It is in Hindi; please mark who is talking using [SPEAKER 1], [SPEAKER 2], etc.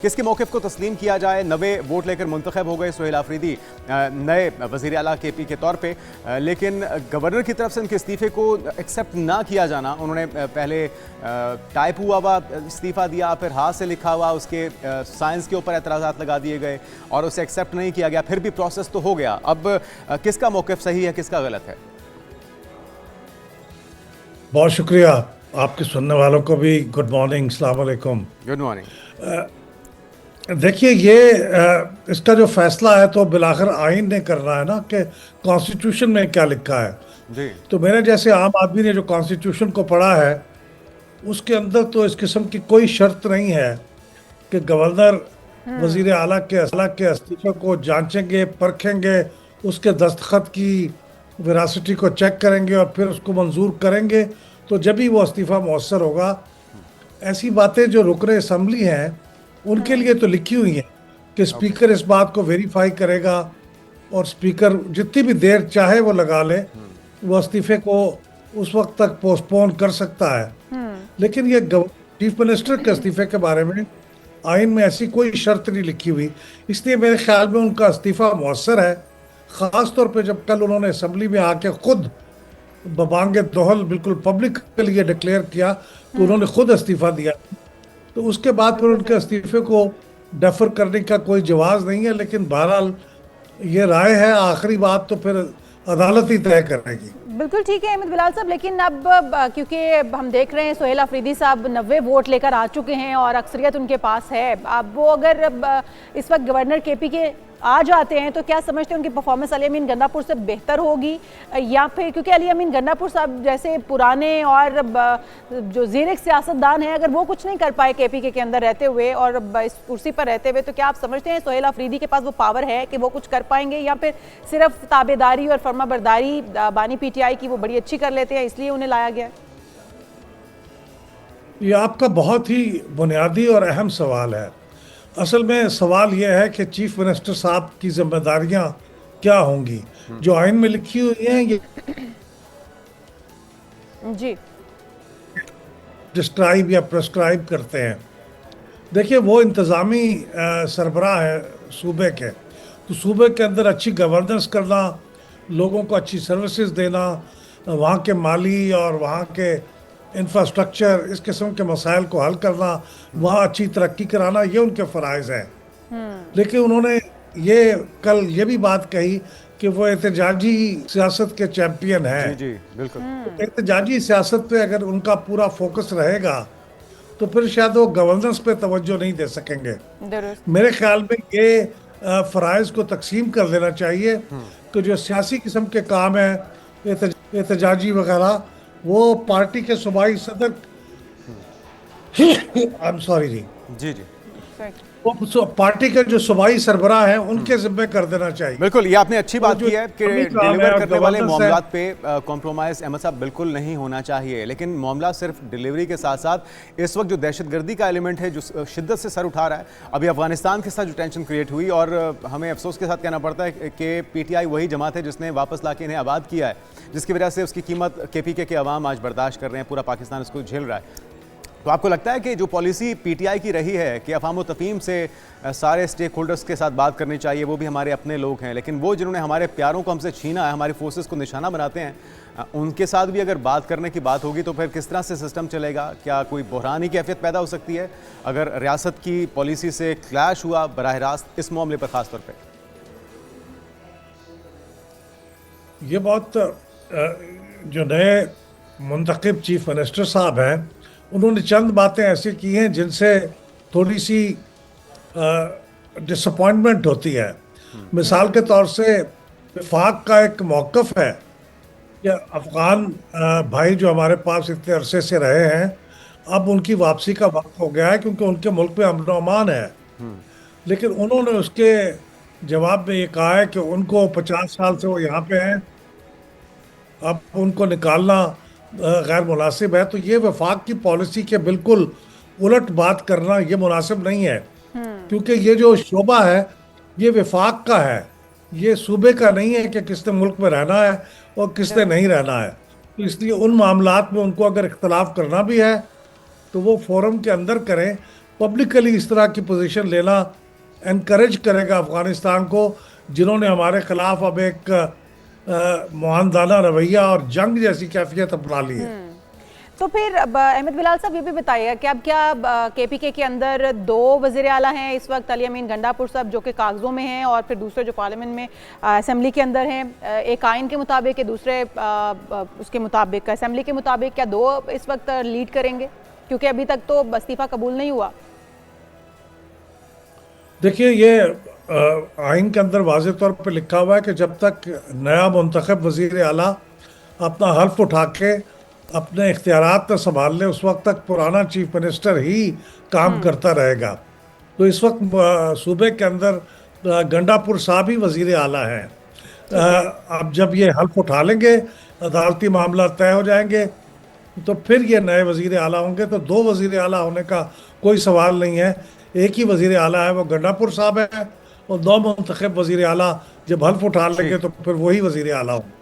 [SPEAKER 1] किसके मौक़िफ़ को तस्लीम किया जाए। नवे वोट लेकर मुंतखब हो गए सोहेल आफरीदी नए वज़ीर आला KP के तौर पे, लेकिन गवर्नर की तरफ से उनके इस्तीफ़े को एक्सेप्ट ना किया जाना, उन्होंने पहले टाइप हुआ इस्तीफ़ा दिया, फिर हाथ से लिखा हुआ, उसके साइंस के ऊपर एतराज़ात लगा दिए गए और उसे एक्सेप्ट नहीं किया गया। फिर भी प्रोसेस तो हो गया। अब किसका मौक़िफ़ सही है, किसका गलत है?
[SPEAKER 2] बहुत शुक्रिया। आपके सुनने वालों को भी गुड मॉर्निंग, अस्सलाम वालेकुम।
[SPEAKER 1] Good morning.
[SPEAKER 2] देखिए, ये इसका जो फैसला है तो बिलाखिर आइन ने करना है ना, कि कॉन्स्टिट्यूशन में क्या लिखा है।
[SPEAKER 1] जी।
[SPEAKER 2] तो मेरे जैसे आम आदमी ने जो कॉन्स्टिट्यूशन को पढ़ा है, उसके अंदर तो इस किस्म की कोई शर्त नहीं है कि गवर्नर वजीर आला के इस्तीफे को जांचेंगे, परखेंगे, उसके दस्तखत की विरासती को चेक करेंगे और फिर उसको मंजूर करेंगे, तो जब भी वो इस्तीफा मौसर होगा। ऐसी बातें जो रुकन असम्बली हैं उनके लिए तो लिखी हुई हैं कि स्पीकर इस बात को वेरीफाई करेगा और स्पीकर जितनी भी देर चाहे वो लगा ले, वो इस्तीफे को उस वक्त तक पोस्टपोन कर सकता है। लेकिन ये चीफ मिनिस्टर के इस्तीफे के बारे में आइन में ऐसी कोई शर्त नहीं लिखी हुई, इसलिए मेरे ख्याल में उनका इस्तीफा मौसर है। ख़ास तौर पे जब कल उन्होंने असम्बली में आके खुद बबांगे दोहल बिल्कुल पब्लिक के लिए डिक्लेयर किया तो उन्होंने खुद इस्तीफा दिया, तो उसके बाद फिर उनके इस्तीफे को डेफर करने का कोई जवाब नहीं है। लेकिन बहरहाल ये राय है, आखिरी बात तो फिर अदालत ही तय करेगी।
[SPEAKER 3] बिल्कुल ठीक है अहमद बिलाल साहब, लेकिन अब क्योंकि हम देख रहे हैं सोहेल आफरीदी साहब 90 वोट लेकर आ चुके हैं और अक्सरियत उनके पास है। अब वो अगर इस वक्त गवर्नर KP के आ जाते हैं तो क्या समझते हैं उनकी परफॉर्मेंस अली अमीन गन्नापुर से बेहतर होगी, या फिर क्योंकि अली अमीन गन्नापुर साहब जैसे पुराने और जो ज़ीरक सियासतदान हैं, अगर वो कुछ नहीं कर पाए KP के अंदर रहते हुए और इस कुर्सी पर रहते हुए, तो क्या आप समझते हैं सोहेल आफरीदी के पास वो पावर है कि वो कुछ कर पाएंगे, या फिर सिर्फ ताबेदारी और फर्माबरदारी बानी PTI की वो बड़ी अच्छी कर लेते हैं इसलिए उन्हें लाया गया?
[SPEAKER 2] ये आपका बहुत ही बुनियादी और अहम सवाल है। असल में सवाल यह है कि चीफ मिनिस्टर साहब की जिम्मेदारियां क्या होंगी, जो आइन में लिखी हुई हैं, ये
[SPEAKER 3] जी
[SPEAKER 2] डिस्क्राइब या प्रेस्क्राइब करते हैं। देखिए, वो इंतज़ामी सरबराह है सूबे के, तो सूबे के अंदर अच्छी गवर्नेंस करना, लोगों को अच्छी सर्विसेज देना, वहाँ के माली और वहाँ के इंफ्रास्ट्रक्चर, इस किस्म के मसाइल को हल करना, वहाँ अच्छी तरक्की कराना, ये उनके फ़राइज़ हैं। लेकिन उन्होंने ये कल ये भी बात कही कि वो एहतजाजी सियासत के चैम्पियन हैं।
[SPEAKER 1] जी बिल्कुल।
[SPEAKER 2] एहतजाजी सियासत पे अगर उनका पूरा फोकस रहेगा तो फिर शायद वो गवर्नेंस पे तवज्जो नहीं दे सकेंगे। मेरे ख्याल में ये फ़राइज़ को तकसीम कर देना चाहिए कि जो सियासी किस्म के काम है, एहतजाजी वगैरह, वो पार्टी के सूबाई सदर आई एम सॉरी जी वो पार्टी के जो सूबाई सरबराह हैं उनके जिम्मे कर देना चाहिए।
[SPEAKER 1] बिल्कुल, ये आपने अच्छी बात की है कि डिलीवर करने वाले मामलात पे कॉम्प्रोमाइज़ अहमद साहब बिल्कुल नहीं होना चाहिए। लेकिन मामला सिर्फ डिलीवरी के साथ साथ इस वक्त जो दहशतगर्दी का एलिमेंट है जो शिद्दत से सर उठा रहा है, अभी अफगानिस्तान के साथ जो टेंशन क्रिएट हुई, और हमें अफसोस के साथ कहना पड़ता है कि PTI वही जमात है जिसने वापस ला के इन्हें आबाद किया है, जिसकी वजह से उसकी कीमत KPK के अवाम आज बर्दाश्त कर रहे हैं, पूरा पाकिस्तान इसको झेल रहा है। तो आपको लगता है कि जो पॉलिसी PTI की रही है कि अफ़ाम व तफ़हीम से सारे स्टेक होल्डर्स के साथ बात करनी चाहिए, वो भी हमारे अपने लोग हैं, लेकिन वो जिन्होंने हमारे प्यारों को हमसे छीना है, हमारी फोर्सेस को निशाना बनाते हैं, उनके साथ भी अगर बात करने की बात होगी तो फिर किस तरह से सिस्टम चलेगा? क्या कोई बहरानी कैफियत पैदा हो सकती है अगर रियासत की पॉलिसी से क्लैश हुआ बराह रास्त इस मामले पर ख़ास तौर पर?
[SPEAKER 2] ये बहुत जो नए मुंतखब चीफ मिनिस्टर साहब हैं, उन्होंने चंद बातें ऐसी की हैं जिनसे थोड़ी सी डिसअपॉइंटमेंट होती है। मिसाल के तौर से वफाक का एक मौक़िफ़ है कि अफ़गान भाई जो हमारे पास इतने अरसे से रहे हैं, अब उनकी वापसी का वक्त हो गया है क्योंकि उनके मुल्क में अमन व अमान है। लेकिन उन्होंने उसके जवाब में ये कहा है कि उनको 50 साल से वो यहाँ पे हैं, अब उनको निकालना गैर मुनासिब है। तो ये वफाक की पॉलिसी के बिल्कुल उलट बात करना ये मुनासिब नहीं है, क्योंकि ये जो शोबा है ये वफाक का है, ये सूबे का नहीं है कि किसने मुल्क में रहना है और किसने नहीं रहना है। तो इसलिए उन मामलात में उनको अगर इख्तलाफ करना भी है तो वो फोरम के अंदर करें, पब्लिकली इस तरह की पोजीशन लेना एनकरेज करेगा अफगानिस्तान को, जिन्होंने हमारे खिलाफ अब एक मुआंदाना रवैया और जंग जैसी कैफियत अपना ली है।
[SPEAKER 3] तो फिर अहमद बिलाल साहब ये भी बताइएगा कि अब क्या केपीके के अंदर 2 वज़ीर आला हैं इस वक्त, अली अमीन गंडापुर साहब जो कि कागजों में हैं और फिर दूसरे जो पार्लियामेंट में असेंबली के अंदर हैं, एक आइन के मुताबिक, दूसरे उसके मुताबिक असेंबली के मुताबिक, क्या 2 इस वक्त लीड करेंगे? क्योंकि अभी तक तो इस्तीफा कबूल नहीं हुआ।
[SPEAKER 2] देखिए, ये आइन के अंदर वाज़ेह तौर पर लिखा हुआ है कि जब तक नया मुंतखब वज़ीर आला अपना हल्फ उठा के अपने इख्तियारात न संभाल ले, उस वक्त तक पुराना चीफ मिनिस्टर ही काम करता रहेगा। तो इस वक्त सूबे के अंदर गंडापुर साहब ही वज़ीर आला हैं। अब जब ये हल्फ उठा लेंगे, अदालती मामला तय हो जाएंगे, तो फिर ये नए वज़ीर आला होंगे। तो 2 वज़ीर आला होने का कोई सवाल नहीं है, एक ही वज़ीर आला है, वो गंडापुर साहब है, और 2 मुंतखब वज़ीर आला जब हल्फ उठा लेंगे तो फिर वही वज़ीर आला होंगे।